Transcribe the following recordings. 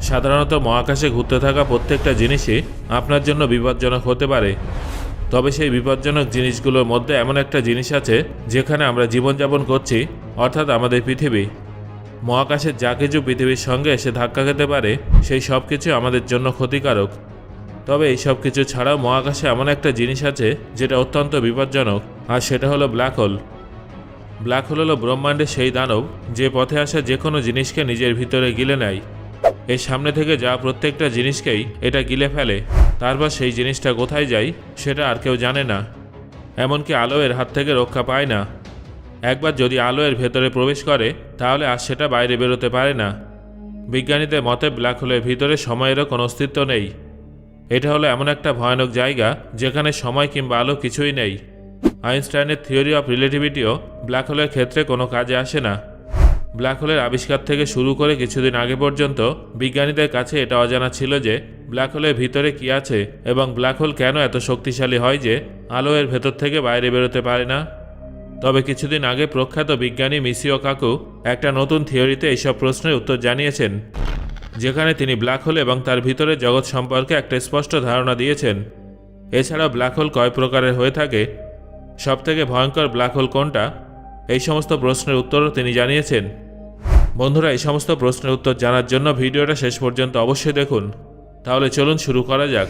সাধারণত মহাকাশে ঘুরতে থাকা প্রত্যেকটা জিনিসই আপনার জন্য বিপজ্জনক হতে পারে। তবে সেই বিপজ্জনক জিনিসগুলোর মধ্যে এমন একটা জিনিস আছে যেখানে আমরা জীবনযাপন করছি, অর্থাৎ আমাদের পৃথিবী। মহাকাশের যা কিছু পৃথিবীর সঙ্গে এসে ধাক্কা খেতে পারে সেই সব কিছু আমাদের জন্য ক্ষতিকারক। তবে এই সব কিছু ছাড়াও মহাকাশে এমন একটা জিনিস আছে যেটা অত্যন্ত বিপজ্জনক, আর সেটা হলো ব্ল্যাক হোল। ব্ল্যাক হোল হলো ব্রহ্মাণ্ডের সেই দানব যে পথে আসা যে কোনো জিনিসকে নিজের ভিতরে গিলে নেয়। এর সামনে থেকে যাওয়া প্রত্যেকটা জিনিসকেই এটা গিলে ফেলে। তারপর সেই জিনিসটা কোথায় যায় সেটা আর কেউ জানে না, এমনকি আলো এর হাত থেকে রক্ষা পায় না। একবার যদি আলো এর ভেতরে প্রবেশ করে তাহলে আর সেটা বাইরে বেরোতে পারে না। বিজ্ঞানীদের মতে ব্ল্যাক হোলের ভিতরে সময়েরও কোনো অস্তিত্ব নেই। এটা হলো এমন একটা ভয়ানক জায়গা যেখানে সময় কিংবা আলো কিছুই নেই। আইনস্টাইনের থিওরি অফ রিলেটিভিটিও ব্ল্যাক হোলের ক্ষেত্রে কোনো কাজে আসে না। ব্ল্যাক হোলের আবিষ্কার থেকে শুরু করে কিছুদিন আগে পর্যন্ত বিজ্ঞানীদের কাছে এটা অজানা ছিল যে ব্ল্যাক হোলের ভিতরে কী আছে এবং ব্ল্যাক হোল কেন এত শক্তিশালী হয় যে আলো এর ভেতর থেকে বাইরে বেরোতে পারে না। তবে কিছুদিন আগে প্রখ্যাত বিজ্ঞানী মিসিও কাকু একটা নতুন থিওরিতে এইসব প্রশ্নের উত্তর জানিয়েছেন, যেখানে তিনি ব্ল্যাক হোল এবং তার ভিতরে জগৎ সম্পর্কে একটা স্পষ্ট ধারণা দিয়েছেন। এছাড়াও ব্ল্যাক হোল কয় প্রকারের হয়ে থাকে, সবথেকে ভয়ঙ্কর ব্ল্যাক হোল কোনটা, এই সমস্ত প্রশ্নের উত্তরও তিনি জানিয়েছেন। বন্ধুরা, এই সমস্ত প্রশ্নের উত্তর জানার জন্য ভিডিওটা শেষ পর্যন্ত অবশ্যই দেখুন। তাহলে চলুন শুরু করা যাক।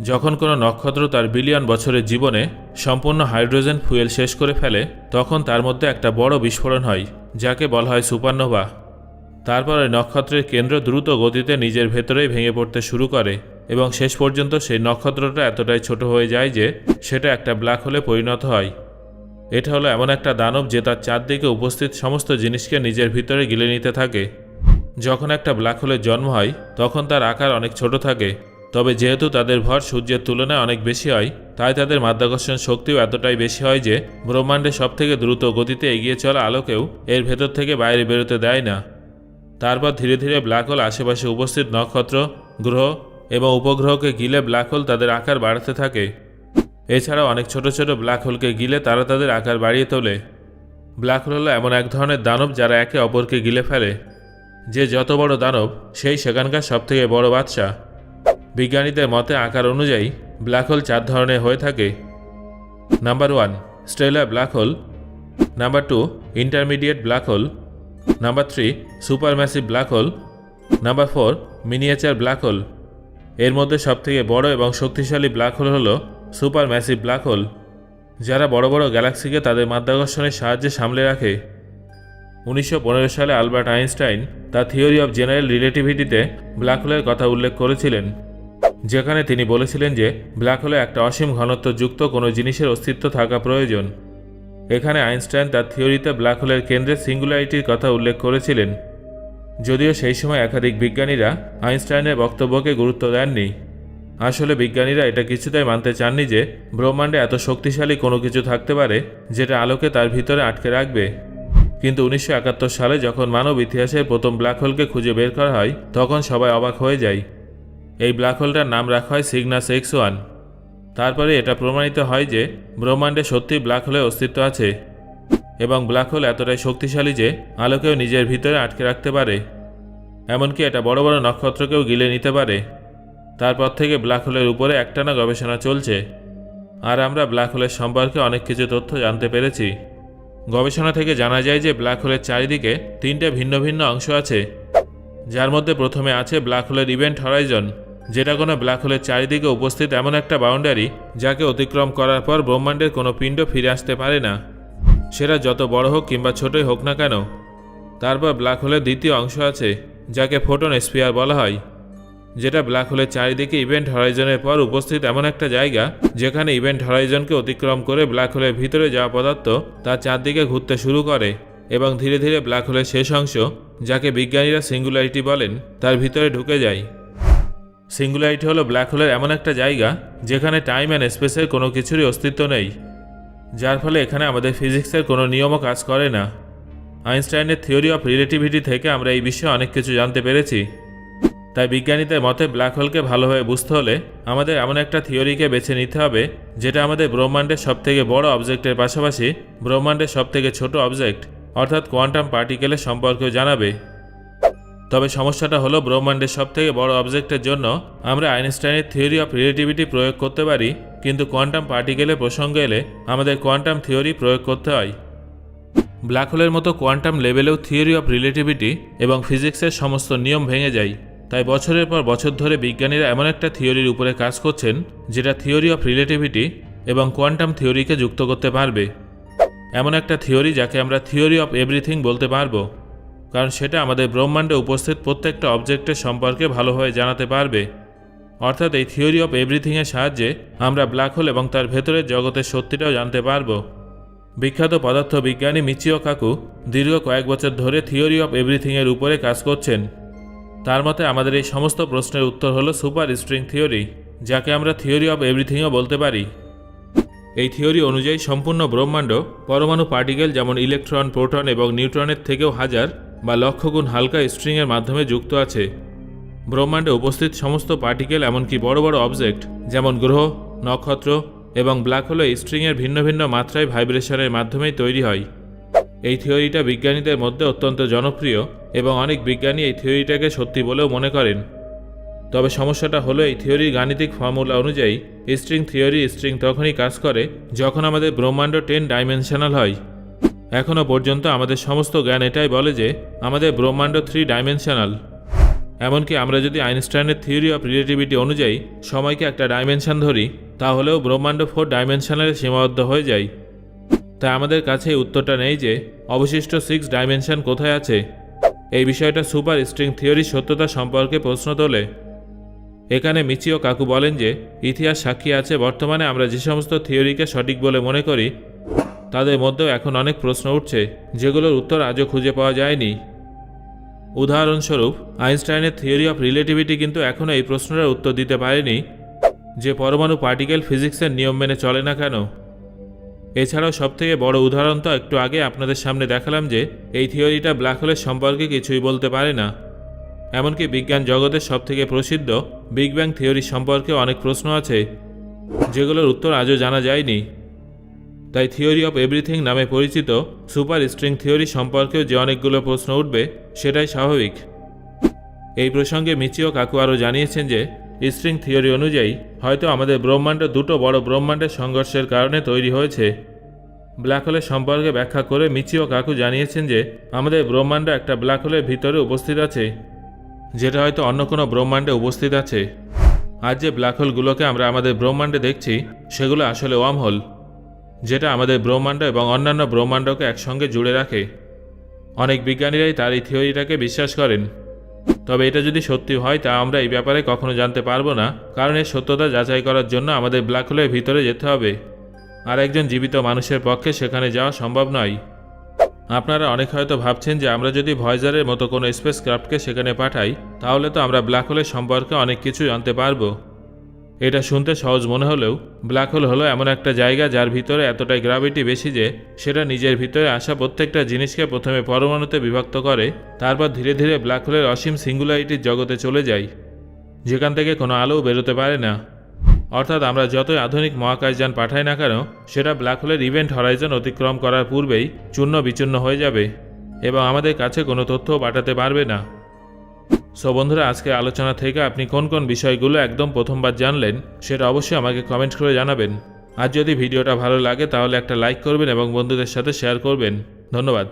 যখন কোনো নক্ষত্র তার বিলিয়ন বছরের জীবনে সম্পূর্ণ হাইড্রোজেন ফুয়েল শেষ করে ফেলে তখন তার মধ্যে একটা বড় বিস্ফোরণ হয়, যাকে বলা হয় সুপারনোভা। তারপর এই নক্ষত্রের কেন্দ্র দ্রুত গতিতে নিজের ভেতরেই ভেঙে পড়তে শুরু করে এবং শেষ পর্যন্ত সেই নক্ষত্রটা এতটাই ছোট হয়ে যায় যে সেটা একটা ব্ল্যাক হোলে পরিণত হয়। এটা হলো এমন একটা দানব যে তার চারদিকে উপস্থিত সমস্ত জিনিসকে নিজের ভিতরে গিলে নিতে থাকে। যখন একটা ব্ল্যাক হোলের জন্ম হয় তখন তার আকার অনেক ছোট থাকে, তবে যেহেতু তাদের ভর সূর্যের তুলনায় অনেক বেশি হয় তাই তাদের মাধ্যাকর্ষণ শক্তিও এতটাই বেশি হয় যে ব্রহ্মাণ্ডের সবথেকে দ্রুত গতিতে এগিয়ে চলা আলোকেও এর ভেতর থেকে বাইরে বেরোতে দেয় না। তারপর ধীরে ধীরে ব্ল্যাক হোল আশেপাশে উপস্থিত নক্ষত্র, গ্রহ এবং উপগ্রহকে গিলে ব্ল্যাক হোল তাদের আকার বাড়াতে থাকে। এছাড়াও অনেক ছোট ছোট ব্ল্যাক হোলকে গিলে তারা তাদের আকার বাড়িয়ে তোলে। ব্ল্যাক হোল হলো এমন এক ধরনের দানব যারা একে অপরকে গিলে ফেলে। যে যত বড় দানব সেই সেখানকার সবথেকে বড় বাদশা। বিজ্ঞানীদের মতে আকার অনুযায়ী ব্ল্যাক হোল 4 ধরনের হয়ে থাকে। Number 1 stellar black hole, number 2 intermediate black hole, number 3 supermassive black hole, number 4 miniature black hole. এর মধ্যে সবথেকে বড় এবং শক্তিশালী ব্ল্যাক হোল হলো সুপারম্যাসিভ ব্ল্যাক হোল, যারা বড় বড় গ্যালাক্সিকে তাদের মাধ্যাকর্ষণের সাহায্যে সামলে রাখে। 1915 সালে আলবার্ট আইনস্টাইন তার থিওরি অফ জেনারেল রিলেটিভিটিতে ব্ল্যাক হোলের কথা উল্লেখ করেছিলেন, যেখানে তিনি বলেছিলেন যে ব্ল্যাক হোলে একটা অসীম ঘনত্বযুক্ত কোনো জিনিসের অস্তিত্ব থাকা প্রয়োজন। এখানে আইনস্টাইন তার থিওরিতে ব্ল্যাক হোলের কেন্দ্রে সিঙ্গুলারিটির কথা উল্লেখ করেছিলেন, যদিও সেই সময় একাধিক বিজ্ঞানীরা আইনস্টাইনের বক্তব্যকে গুরুত্ব দেননি। আসলে বিজ্ঞানীরা এটা কিছুতেই মানতে চাননি যে ব্রহ্মাণ্ডে এত শক্তিশালী কোনো কিছু থাকতে পারে যেটা আলোকে তার ভিতরে আটকে রাখবে। কিন্তু 1971 সালে যখন মানব ইতিহাসের প্রথম ব্ল্যাক হোলকে খুঁজে বের করা হয় তখন সবাই অবাক হয়ে যায়। এই ব্ল্যাক হোলটার নাম রাখা হয় সিগনাস X1। তারপরে এটা প্রমাণিত হয় যে ব্রহ্মাণ্ডে সত্যি ব্ল্যাক হোলের অস্তিত্ব আছে এবং ব্ল্যাক হোল এতটাই শক্তিশালী যে আলোকেও নিজের ভিতরে আটকে রাখতে পারে, এমনকি এটা বড় বড় নক্ষত্রকেও গিলে নিতে পারে। তারপর থেকে ব্ল্যাক হোলের উপরে একটানা গবেষণা চলছে, আর আমরা ব্ল্যাক হোলের সম্পর্কে অনেক কিছু তথ্য জানতে পেরেছি। গবেষণা থেকে জানা যায় যে ব্ল্যাক হোলের চারিদিকে 3টে ভিন্ন ভিন্ন অংশ আছে, যার মধ্যে প্রথমে আছে ব্ল্যাক হোলের ইভেন্ট হরাইজন, যেটা কোনো ব্ল্যাক হোলের চারিদিকে উপস্থিত এমন একটা বাউন্ডারি যাকে অতিক্রম করার পর ব্রহ্মাণ্ডের কোনো পিণ্ড ফিরে আসতে পারে না, সেটা যত বড় হোক কিংবা ছোটই হোক না কেন। তারপর ব্ল্যাক হোলের দ্বিতীয় অংশ আছে যাকে ফোটন স্ফিয়ার বলা হয়, যেটা ব্ল্যাক হোলের চারিদিকে ইভেন্ট হরাইজনের পর উপস্থিত এমন একটা জায়গা যেখানে ইভেন্ট হরাইজনকে অতিক্রম করে ব্ল্যাক হোলের ভিতরে যাওয়া পদার্থ তার চারদিকে ঘুরতে শুরু করে এবং ধীরে ধীরে ব্ল্যাক হোলের শেষ অংশ, যাকে বিজ্ঞানীরা সিঙ্গুলারিটি বলেন, তার ভিতরে ঢুকে যায়। সিঙ্গুলারিটি হলো ব্ল্যাক হোলের এমন একটা জায়গা যেখানে টাইম অ্যান্ড স্পেসের কোনো কিছুরই অস্তিত্ব নেই, যার ফলে এখানে আমাদের ফিজিক্সের কোনো নিয়মও কাজ করে না। আইনস্টাইনের থিওরি অফ রিলেটিভিটি থেকে আমরা এই বিষয়ে অনেক কিছু জানতে পেরেছি। তাই বিজ্ঞানীদের মতে ব্ল্যাক হোলকে ভালোভাবে বুঝতে হলে আমাদের এমন একটা থিওরিকে বেছে নিতে হবে যেটা আমাদের ব্রহ্মাণ্ডের সবথেকে বড় অবজেক্টের পাশাপাশি ব্রহ্মাণ্ডের সবথেকে ছোট অবজেক্ট অর্থাৎ কোয়ান্টাম পার্টিকেলের সম্পর্কেও জানাবে। তবে সমস্যাটা হলো ব্রহ্মাণ্ডের সবথেকে বড় অবজেক্টের জন্য আমরা আইনস্টাইনের থিওরি অফ রিলেটিভিটি প্রয়োগ করতে পারি, কিন্তু কোয়ান্টাম পার্টিকেলের প্রসঙ্গ এলে আমাদের কোয়ান্টাম থিওরি প্রয়োগ করতে হয়। ব্ল্যাক হোলের মতো কোয়ান্টাম লেভেলেও থিওরি অফ রিলেটিভিটি এবং ফিজিক্সের সমস্ত নিয়ম ভেঙে যায়। তাই বছরের পর বছর ধরে বিজ্ঞানীরা এমন একটা থিওরির উপরে কাজ করছেন যেটা থিওরি অফ রিলেটিভিটি এবং কোয়ান্টাম থিওরিকে যুক্ত করতে পারবে। এমন একটা থিওরি যাকে আমরা থিওরি অফ এভরিথিং বলতে পারবো, কারণ সেটা আমাদের ব্রহ্মাণ্ডে উপস্থিত প্রত্যেকটা অবজেক্টের সম্পর্কে ভালোভাবে জানাতে পারবে। অর্থাৎ এই থিওরি অফ এভরিথিংয়ের সাহায্যে আমরা ব্ল্যাক হোল এবং তার ভেতরের জগতের সত্যিটাও জানতে পারবো। বিখ্যাত পদার্থবিজ্ঞানী মিচিও কাকু দীর্ঘ কয়েক বছর ধরে থিওরি অফ এভরিথিংয়ের উপরে কাজ করছেন। তার মতে আমাদের এই সমস্ত প্রশ্নের উত্তর হলো সুপার স্ট্রিং থিওরি, যাকে আমরা থিওরি অফ এভরিথিংও বলতে পারি। এই থিওরি অনুযায়ী সম্পূর্ণ ব্রহ্মাণ্ড পরমাণু পার্টিকেল যেমন ইলেকট্রন, প্রোটন এবং নিউট্রনের থেকেও হাজার বা লক্ষ গুণ হালকা স্ট্রিংয়ের মাধ্যমে যুক্ত আছে। ব্রহ্মাণ্ডে উপস্থিত সমস্ত পার্টিকেল, এমনকি বড় বড় অবজেক্ট যেমন গ্রহ, নক্ষত্র এবং ব্ল্যাক হোল এই স্ট্রিংয়ের ভিন্ন ভিন্ন মাত্রায় ভাইব্রেশনের মাধ্যমেই তৈরি হয়। এই থিওরিটা বিজ্ঞানীদের মধ্যে অত্যন্ত জনপ্রিয় এবং অনেক বিজ্ঞানী এই থিওরিটাকে সত্যি বলেও মনে করেন। তবে সমস্যাটা হলো এই থিওরির গাণিতিক ফর্মুলা অনুযায়ী স্ট্রিং তখনই কাজ করে যখন আমাদের ব্রহ্মাণ্ড 10 ডাইমেনশনাল হয়। এখনও পর্যন্ত আমাদের সমস্ত জ্ঞান এটাই বলে যে আমাদের ব্রহ্মাণ্ড 3 ডাইমেনশনাল। এমনকি আমরা যদি আইনস্টাইনের থিওরি অফ রিলেটিভিটি অনুযায়ী সময়কে একটা ডাইমেনশন ধরি, তাহলেও ব্রহ্মাণ্ড 4 ডাইমেনশনালে সীমাবদ্ধ হয়ে যায়। তাই আমাদের কাছে এই উত্তরটা নেই যে অবশিষ্ট 6 ডাইমেনশন কোথায় আছে। এই বিষয়টা সুপার স্ট্রিং থিওরির সত্যতা সম্পর্কে প্রশ্ন তোলে। এখানে মিচিও কাকু বলেন যে ইতিহাস সাক্ষী আছে বর্তমানে আমরা যে সমস্ত থিওরিকে সঠিক বলে মনে করি তাদের মধ্যেও এখন অনেক প্রশ্ন উঠছে যেগুলোর উত্তর আজও খুঁজে পাওয়া যায়নি। উদাহরণস্বরূপ আইনস্টাইনের থিওরি অফ রিলেটিভিটি কিন্তু এখনও এই প্রশ্নটার উত্তর দিতে পারেনি যে পরমাণু পার্টিকেল ফিজিক্সের নিয়ম মেনে চলে না কেন। এছাড়াও সবথেকে বড় উদাহরণ তো একটু আগে আপনাদের সামনে দেখালাম যে এই থিওরিটা ব্ল্যাক হোলের সম্পর্কে কিছুই বলতে পারে না। এমনকি বিজ্ঞান জগতের সবথেকে প্রসিদ্ধ বিগ ব্যাং থিওরি সম্পর্কে অনেক প্রশ্ন আছে যেগুলোর উত্তর আজও জানা যায়নি। তাই থিওরি অফ এভরিথিং নামে পরিচিত সুপার স্ট্রিং থিওরি সম্পর্কেও যে অনেকগুলো প্রশ্ন উঠবে সেটাই স্বাভাবিক। এই প্রসঙ্গে মিচিও কাকু আরও জানিয়েছেন যে স্ট্রিং থিওরি অনুযায়ী হয়তো আমাদের ব্রহ্মাণ্ড দুটো বড় ব্রহ্মাণ্ডের সংঘর্ষের কারণে তৈরি হয়েছে। ব্ল্যাক হোলের সম্পর্কে ব্যাখ্যা করে মিচিও কাকু জানিয়েছেন যে আমাদের ব্রহ্মাণ্ড একটা ব্ল্যাক হোলের ভিতরে উপস্থিত আছে, যেটা হয়তো অন্য কোনো ব্রহ্মাণ্ডে উপস্থিত আছে। আর যে ব্ল্যাক হোলগুলোকে আমরা আমাদের ব্রহ্মাণ্ডে দেখছি সেগুলো আসলে ওয়ার্ম হোল, যেটা আমাদের ব্রহ্মাণ্ড এবং অন্যান্য ব্রহ্মাণ্ডকে একসঙ্গে জুড়ে রাখে। অনেক বিজ্ঞানীরাই তার এই থিওরিটাকে বিশ্বাস করেন। তবে এটা যদি সত্যি হয় তা আমরা এই ব্যাপারে কখনো জানতে পারবো না, কারণ এর সত্যতা যাচাই করার জন্য আমাদের ব্ল্যাক হোলের ভিতরে যেতে হবে, আর একজন জীবিত মানুষের পক্ষে সেখানে যাওয়া সম্ভব নয়। আপনারা অনেক হয়তো ভাবছেন যে আমরা যদি ভয়েজারের মতো কোনো স্পেস ক্রাফটকে সেখানে পাঠাই তাহলে তো আমরা ব্ল্যাক হোলের সম্পর্কে অনেক কিছু জানতে পারবো। এটা শুনতে সহজ মনে হলেও ব্ল্যাক হোল হলো এমন একটা জায়গা যার ভিতরে এতটাই গ্র্যাভিটি বেশি যে সেটা নিজের ভিতরে আসা প্রত্যেকটা জিনিসকে প্রথমে পরমাণুতে বিভক্ত করে, তারপর ধীরে ধীরে ব্ল্যাক হোলের অসীম সিঙ্গুলারিটির জগতে চলে যায়, যেখান থেকে কোনো আলোও বেরোতে পারে না। অর্থাৎ আমরা যতই আধুনিক মহাকাশযান পাঠাই না কেন সেটা ব্ল্যাক হোলের ইভেন্ট হরাইজন অতিক্রম করার পূর্বেই চূর্ণ বিচূর্ণ হয়ে যাবে এবং আমাদের কাছে কোনো তথ্যও পাঠাতে পারবে না। সো বন্ধুরা, আজকে আলোচনা থেকে আপনি কোন কোন বিষয়গুলো একদম প্রথমবার জানলেন সেটা অবশ্যই আমাকে কমেন্ট করে জানাবেন। আর যদি ভিডিওটা ভালো লাগে তাহলে একটা লাইক করবেন এবং বন্ধুদের সাথে শেয়ার করবেন। ধন্যবাদ।